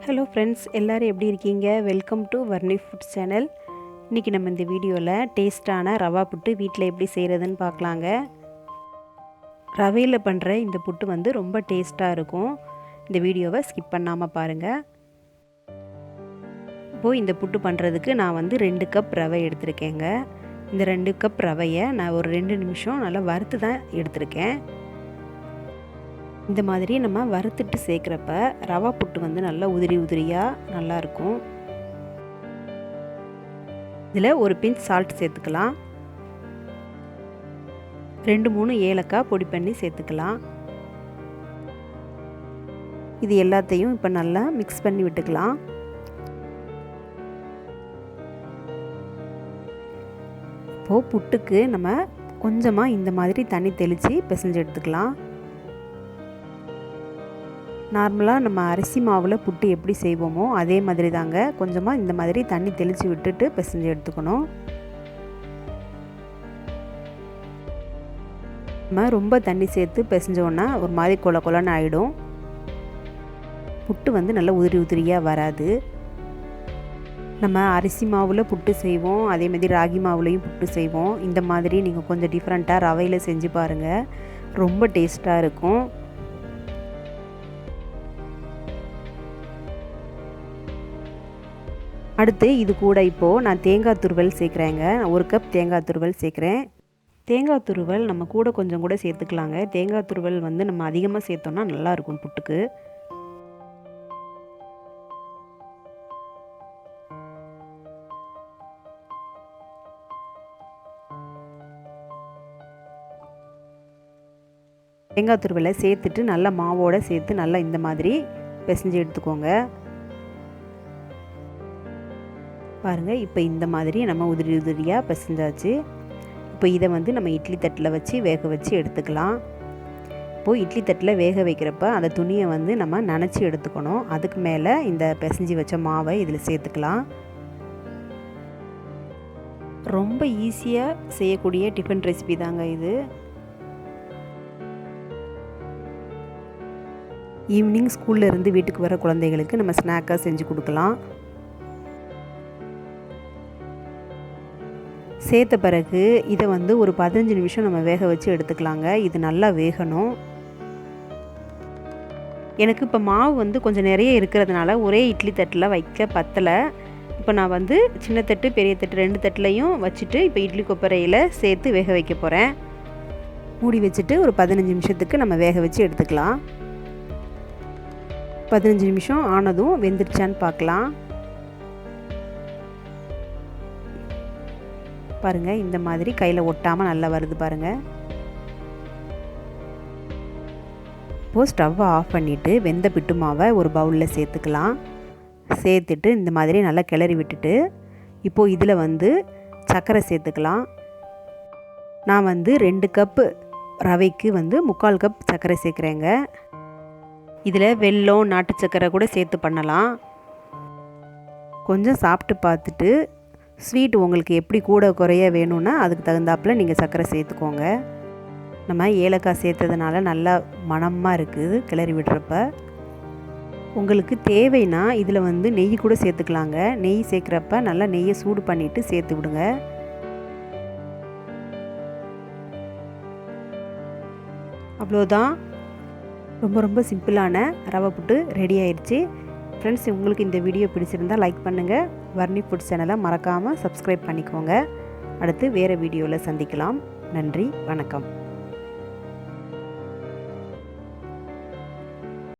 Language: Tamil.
ஹலோ ஃப்ரெண்ட்ஸ், எல்லோரும் எப்படி இருக்கீங்க? Welcome to Varni food channel. இன்றைக்கி நம்ம இந்த வீடியோவில் டேஸ்ட்டான ரவா புட்டு வீட்டில் எப்படி செய்கிறதுன்னு பார்க்கலாங்க. ரவையில் பண்ணுற இந்த புட்டு வந்து ரொம்ப டேஸ்ட்டாக இருக்கும். இந்த வீடியோவை ஸ்கிப் பண்ணாமல் பாருங்கள். இப்போது இந்த புட்டு பண்ணுறதுக்கு நான் வந்து 2 கப் ரவை எடுத்திருக்கேங்க. இந்த 2 கப் ரவையை நான் ஒரு 2 நிமிஷம் நல்லா வறுத்து தான் எடுத்திருக்கேன். இந்த மாதிரி நம்ம வறுத்துட்டு சேர்க்குறப்ப ரவா புட்டு வந்து நல்லா உதிரி உதிரியாக நல்லாயிருக்கும். இதில் ஒரு பிஞ்ச் சால்ட் சேர்த்துக்கலாம். 2-3 ஏலக்காய் பொடி பண்ணி சேர்த்துக்கலாம். இது எல்லாத்தையும் இப்போ நல்லா மிக்ஸ் பண்ணி விட்டுக்கலாம். இப்போது புட்டுக்கு நம்ம கொஞ்சமாக இந்த மாதிரி தண்ணி தெளித்து பிசைஞ்சு எடுத்துக்கலாம். நார்மலாக நம்ம அரிசி மாவில் புட்டு எப்படி செய்வோமோ அதே மாதிரி தாங்க, கொஞ்சமாக இந்த மாதிரி தண்ணி தெளித்து விட்டுட்டு பிசைஞ்சு எடுத்துக்கணும். நம்ம ரொம்ப தண்ணி சேர்த்து பிசைஞ்சோன்னா ஒரு மாதிரி கொல கொலன்னு ஆகிடும். புட்டு வந்து நல்லா உதிரி உதிரியாக வராது. நம்ம அரிசி மாவில் புட்டு செய்வோம், அதே மாதிரி ராகி மாவுலேயும் புட்டு செய்வோம். இந்த மாதிரி நீங்கள் கொஞ்சம் டிஃப்ரெண்ட்டாக ரவையில் செஞ்சு பாருங்கள், ரொம்ப டேஸ்ட்டாக இருக்கும். அடுத்து இது கூட இப்போது நான் தேங்காய் துருவல் சேர்க்குறேங்க. 1 கப் தேங்காய் துருவல் சேர்க்குறேன். தேங்காய் துருவல் நம்ம கூட கொஞ்சம் கூட சேர்த்துக்கலாங்க. தேங்காய் துருவல் வந்து நம்ம அதிகமாக சேர்த்தோன்னா நல்லாயிருக்கும் புட்டுக்கு. தேங்காய் துருவலை சேர்த்துட்டு நல்லா மாவோடு சேர்த்து நல்லா இந்த மாதிரி பிசைஞ்சு எடுத்துக்கோங்க. பாருங்கள், இப்போ இந்த மாதிரி நம்ம உதிரி உதிரியாக பிசைஞ்சாச்சு. இப்போ இதை வந்து நம்ம இட்லி தட்டில் வச்சு வேக வச்சு எடுத்துக்கலாம். இப்போது இட்லி தட்டில் வேக வைக்கிறப்ப அந்த துணியை வந்து நம்ம நனைச்சி எடுத்துக்கணும். அதுக்கு மேலே இந்த பிசைஞ்சு வச்ச மாவை இதில் சேர்த்துக்கலாம். ரொம்ப ஈஸியாக செய்யக்கூடிய டிஃபன் ரெசிபி தாங்க இது. ஈவினிங் ஸ்கூலில் இருந்து வீட்டுக்கு வர குழந்தைகளுக்கு நம்ம ஸ்நாக்காக செஞ்சு கொடுக்கலாம். சேர்த்த பிறகு இதை வந்து ஒரு 15 நிமிஷம் நம்ம வேக வச்சு எடுத்துக்கலாங்க. இது நல்லா வேகணும். எனக்கு இப்போ மாவு வந்து கொஞ்சம் நிறைய இருக்கிறதுனால ஒரே இட்லி தட்டில் வைக்க பத்தலை. இப்போ நான் வந்து சின்ன தட்டு பெரிய தட்டு 2 தட்டுலையும் வச்சுட்டு இப்போ இட்லி கொப்பரையில் சேர்த்து வேக வைக்க போகிறேன். மூடி வச்சுட்டு ஒரு 15 நிமிஷத்துக்கு நம்ம வேக வச்சு எடுத்துக்கலாம். 15 நிமிஷம் ஆனதும் வெந்துருச்சான்னு பார்க்கலாம். பாருங்கள், இந்த மாதிரி கையில் ஒட்டாமல் நல்லா வருது பாருங்கள். இப்போது ஸ்டவ்வை ஆஃப் பண்ணிவிட்டு வெந்த பிட்டு மாவை ஒரு பவுலில் சேர்த்துக்கலாம். சேர்த்துட்டு இந்த மாதிரி நல்லா கிளறி விட்டுட்டு இப்போது இதில் வந்து சர்க்கரை சேர்த்துக்கலாம். நான் வந்து 2 கப்பு ரவைக்கு வந்து 3/4 கப் சர்க்கரை சேர்க்குறேங்க. இதில் வெல்லம் நாட்டு சர்க்கரை கூட சேர்த்து பண்ணலாம். கொஞ்சம் சாப்பிட்டு பார்த்துட்டு ஸ்வீட் உங்களுக்கு எப்படி கூட குறைய வேணும்னா அதுக்கு தகுந்தாப்பில் நீங்கள் சர்க்கரை சேர்த்துக்கோங்க. நம்ம ஏலக்காய் சேர்த்ததுனால நல்லா மணமாக இருக்குது கிளறி விடுறப்ப. உங்களுக்கு தேவைன்னா இதில் வந்து நெய் கூட சேர்த்துக்கலாங்க. நெய் சேர்க்குறப்ப நல்லா நெய்யை சூடு பண்ணிவிட்டு சேர்த்து விடுங்க. அவ்வளோதான், ரொம்ப ரொம்ப சிம்பிளான ரவை புட்டு ரெடி ஆயிடுச்சு. ஃப்ரெண்ட்ஸ், உங்களுக்கு இந்த வீடியோ பிடிச்சிருந்தால் லைக் பண்ணுங்கள். வர்ணி ஃபுட் சேனலை மறக்காமல் சப்ஸ்கிரைப் பண்ணிக்கோங்க. அடுத்து வேறு வீடியோவில் சந்திக்கலாம். நன்றி, வணக்கம்.